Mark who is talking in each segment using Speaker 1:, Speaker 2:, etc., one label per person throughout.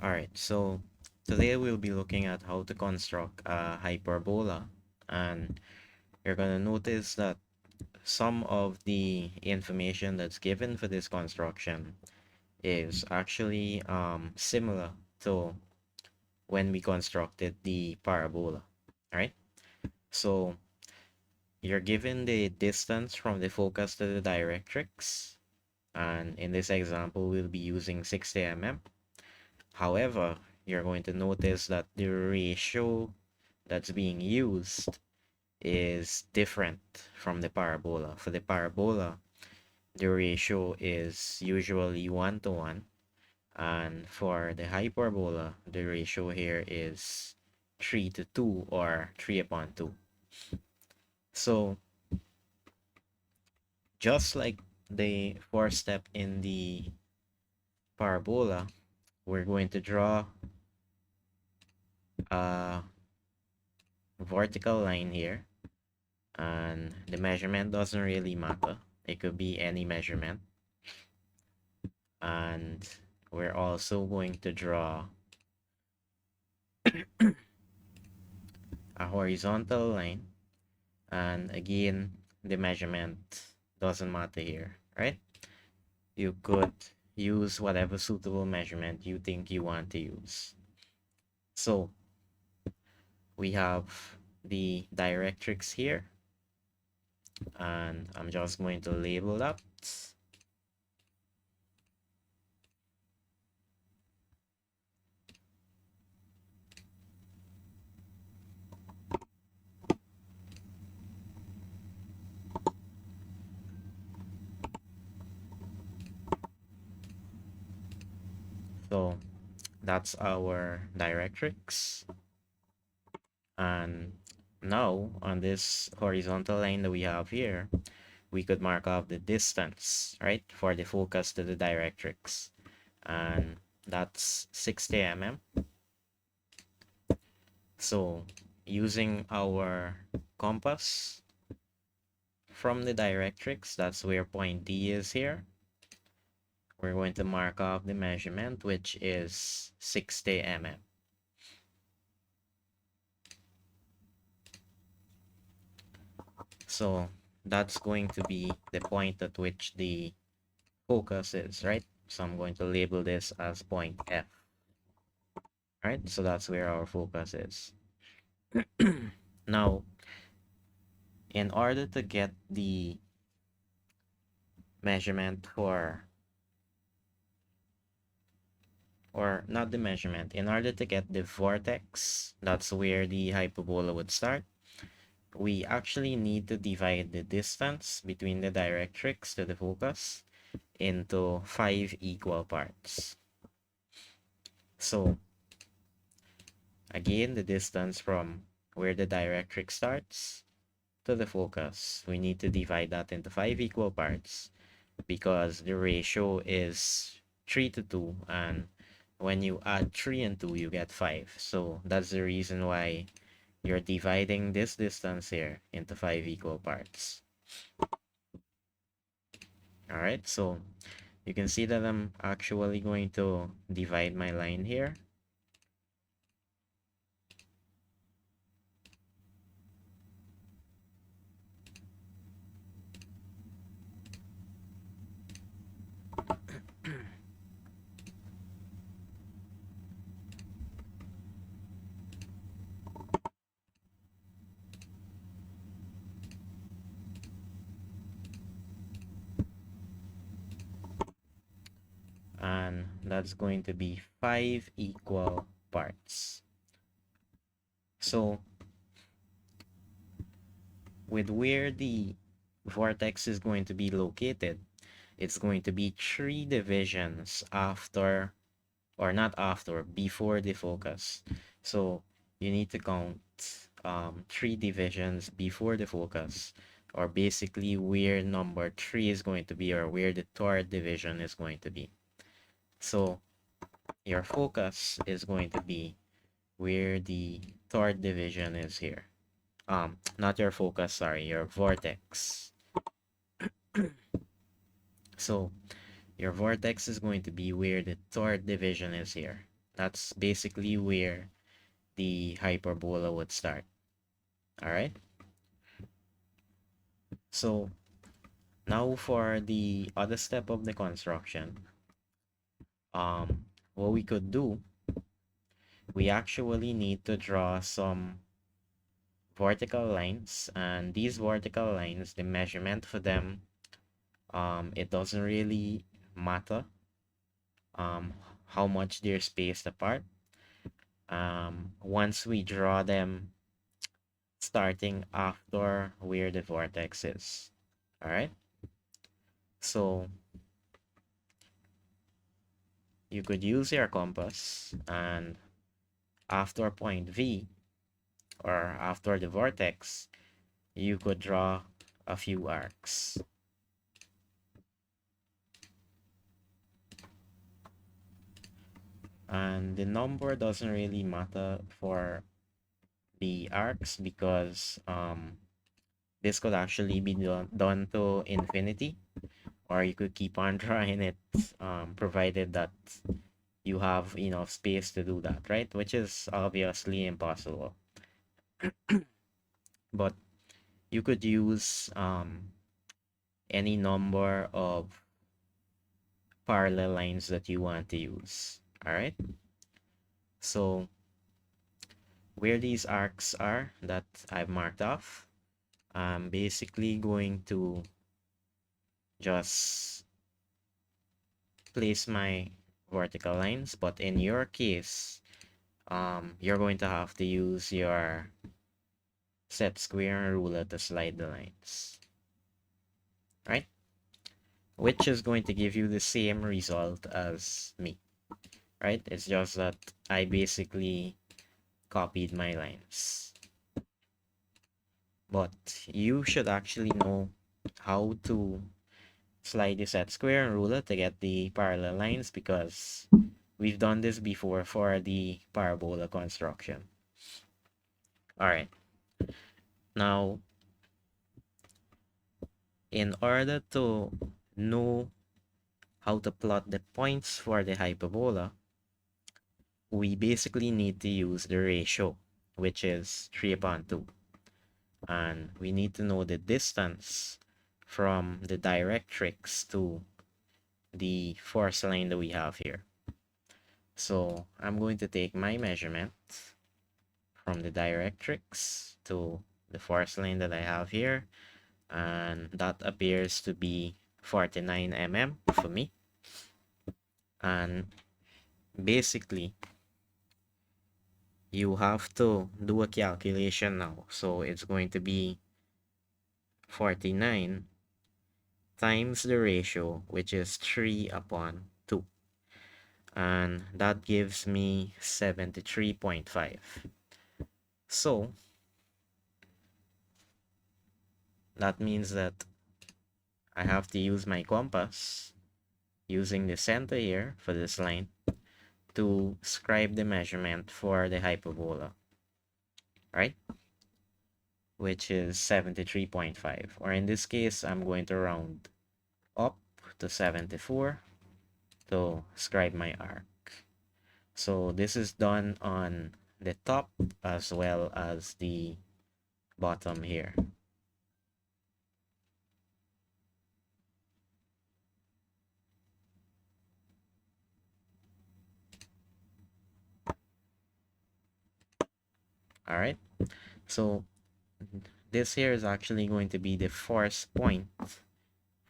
Speaker 1: Alright, so today we'll be looking at how to construct a hyperbola, and you're gonna notice that some of the information that's given for this construction is actually similar to when we constructed the parabola. Alright, so you're given the distance from the focus to the directrix, and in this example we'll be using 60 mm. However, you're going to notice that the ratio that's being used is different from the parabola. For the parabola, the ratio is usually 1 to 1, and for the hyperbola, the ratio here is 3 to 2 or 3 upon 2. So, just like the fourth step in the parabola, we're going to draw a vertical line here, and the measurement doesn't really matter. It could be any measurement. And we're also going to draw a horizontal line, and again the measurement doesn't matter here, right? You could use whatever suitable measurement you think you want to use. So we have the directrix here, and I'm just going to label that. So that's our directrix. And now on this horizontal line that we have here, we could mark off the distance, right, for the focus to the directrix. And that's 60 mm. So using our compass from the directrix, that's where point D is here. We're going to mark off the measurement, which is 60 mm. So that's going to be the point at which the focus is, right? So I'm going to label this as point F, right? So that's where our focus is. Now, in order to get the measurement or not the measurement, in order to get the vortex, that's where the hyperbola would start, we actually need to divide the distance between the directrix to the focus into 5 equal parts. So again, the distance from where the directrix starts to the focus, we need to divide that into 5 equal parts because the ratio is 3 to 2, and when you add 3 and 2 you get 5. So that's the reason why you're dividing this distance here into 5 equal parts. Alright, so you can see that I'm actually going to divide my line here. And that's going to be 5 equal parts. So with where the vortex is going to be located, it's going to be 3 divisions after, or not after, before the focus. So you need to count 3 divisions before the focus, or basically where number 3 is going to be, or where the third division is going to be. So your focus is going to be where the third division is here. Not your focus, sorry, your vortex. So your vortex is going to be where the third division is here. That's basically where the hyperbola would start. All right. So now for the other step of the construction, what we could do, we actually need to draw some vertical lines, and these vertical lines, the measurement for them, it doesn't really matter um, how much they're spaced apart. Once we draw them starting after where the vortex is. All right. So you could use your compass, and after point V, or after the vortex, you could draw a few arcs. And the number doesn't really matter for the arcs because this could actually be done to infinity, or you could keep on drawing it, provided that you have enough space to do that, right? Which is obviously impossible. But you could use any number of parallel lines that you want to use. All right. So where these arcs are that I've marked off, I'm basically going to just place my vertical lines, but in your case, you're going to have to use your set square and ruler to slide the lines, right? Which is going to give you the same result as me, right? It's just that I basically copied my lines. But you should actually know how to slide the set square and ruler to get the parallel lines, because we've done this before for the parabola construction. All right. Now, in order to know how to plot the points for the hyperbola, we basically need to use the ratio, which is 3 upon 2. And we need to know the distance from the directrix to the force line that we have here. So I'm going to take my measurement from the directrix to the force line that I have here, and that appears to be 49 mm for me. And basically, you have to do a calculation now. So it's going to be 49 times the ratio, which is 3 upon 2. And that gives me 73.5. So that means that I have to use my compass using the center here for this line to scribe the measurement for the hyperbola, right? Which is 73.5. Or in this case, I'm going to round up to 74 to scribe my arc. So this is done on the top as well as the bottom here. All right. So this here is actually going to be the force point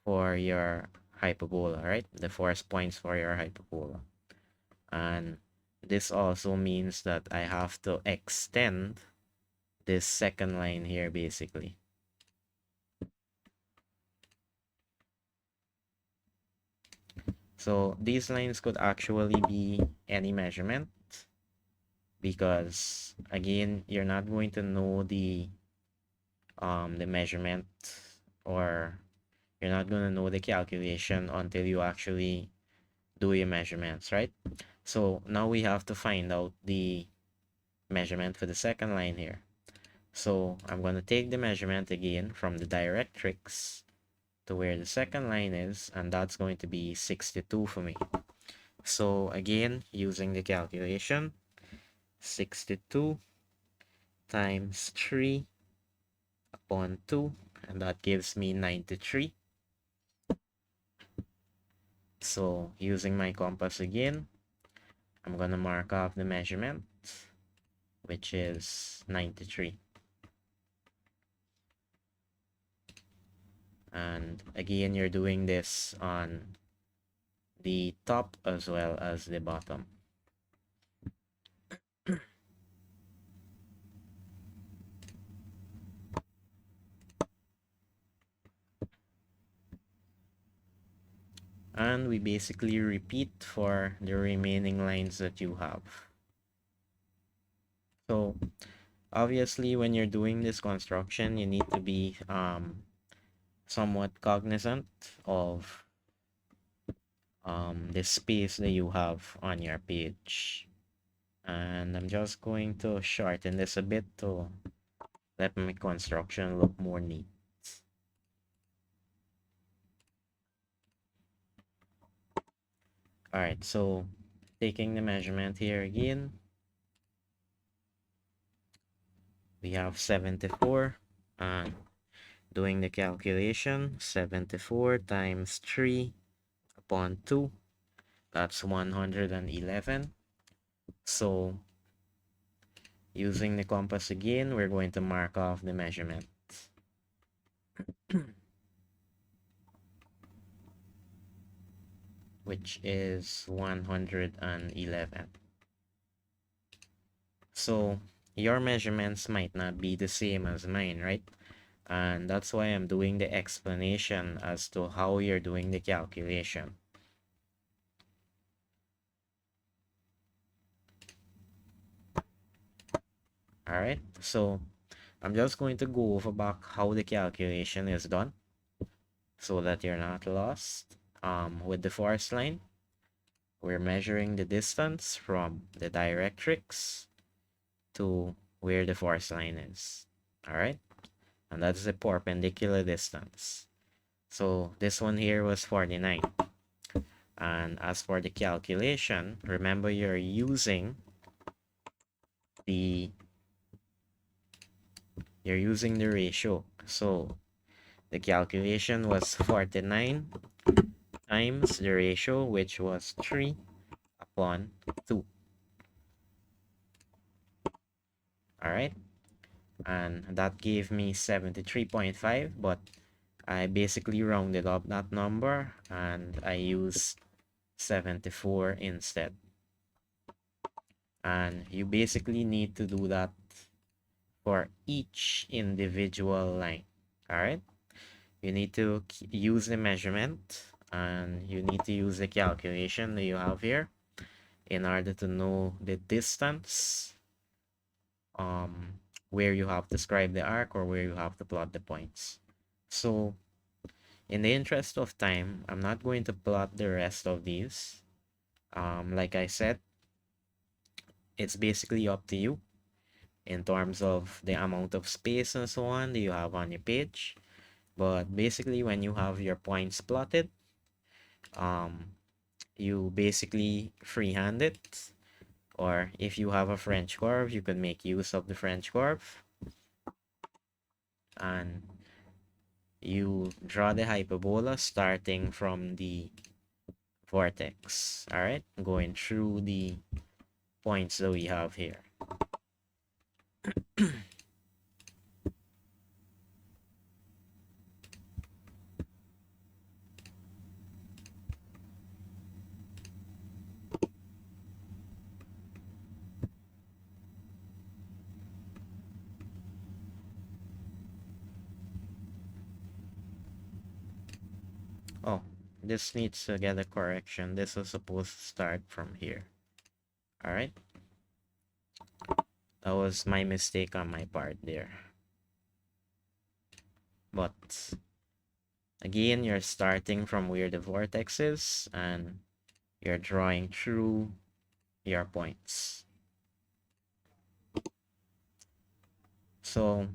Speaker 1: for your hyperbola, right? The force points for your hyperbola. And this also means that I have to extend this second line here basically. So these lines could actually be any measurement, because again, you're not going to know the measurement, or you're not going to know the calculation until you actually do your measurements, right? So now we have to find out the measurement for the second line here. So I'm going to take the measurement again from the directrix to where the second line is, and that's going to be 62 for me. So again, using the calculation, 62 times 3 upon 2, and that gives me 93. So using my compass again, I'm gonna mark off the measurement, which is 93. And again, you're doing this on the top as well as the bottom. And we basically repeat for the remaining lines that you have. So obviously, when you're doing this construction, you need to be somewhat cognizant of the space that you have on your page. And I'm just going to shorten this a bit to let my construction look more neat. Alright, so taking the measurement here again, we have 74, and doing the calculation, 74 times 3 upon 2, that's 111. So using the compass again, we're going to mark off the measurement. Which is 111. So your measurements might not be the same as mine, right? And that's why I'm doing the explanation as to how you're doing the calculation. Alright, so I'm just going to go over back how the calculation is done so that you're not lost. With the force line, we're measuring the distance from the directrix to where the force line is. Alright, and that's the perpendicular distance. So this one here was 49. And as for the calculation, remember you're using the ratio. So the calculation was 49 times the ratio, which was 3 upon 2. Alright, and that gave me 73.5, but I basically rounded up that number and I used 74 instead. And you basically need to do that for each individual line. Alright, you need to use the measurement and you need to use the calculation that you have here in order to know the distance where you have to scribe the arc or where you have to plot the points. So in the interest of time, I'm not going to plot the rest of these. Like I said, it's basically up to you in terms of the amount of space and so on that you have on your page. But basically, when you have your points plotted, you basically freehand it. Or if you have a French curve, you can make use of the French curve. And you draw the hyperbola starting from the vortex. Alright, going through the points that we have here. Oh, this needs to get a correction. This is supposed to start from here. Alright, that was my mistake on my part there. But again, you're starting from where the vortex is and you're drawing through your points. So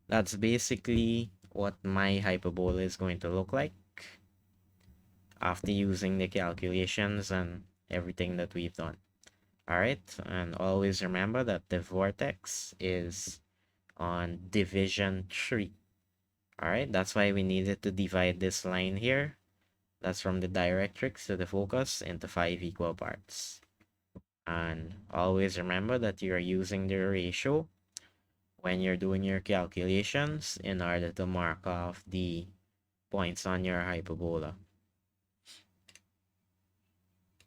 Speaker 1: that's basically what my hyperbola is going to look like. after using the calculations and everything that we've done. All right, and always remember that the vortex is on division 3. All right, that's why we needed to divide this line here. That's from the directrix to the focus into 5 equal parts. And always remember that you're using the ratio when you're doing your calculations in order to mark off the points on your hyperbola.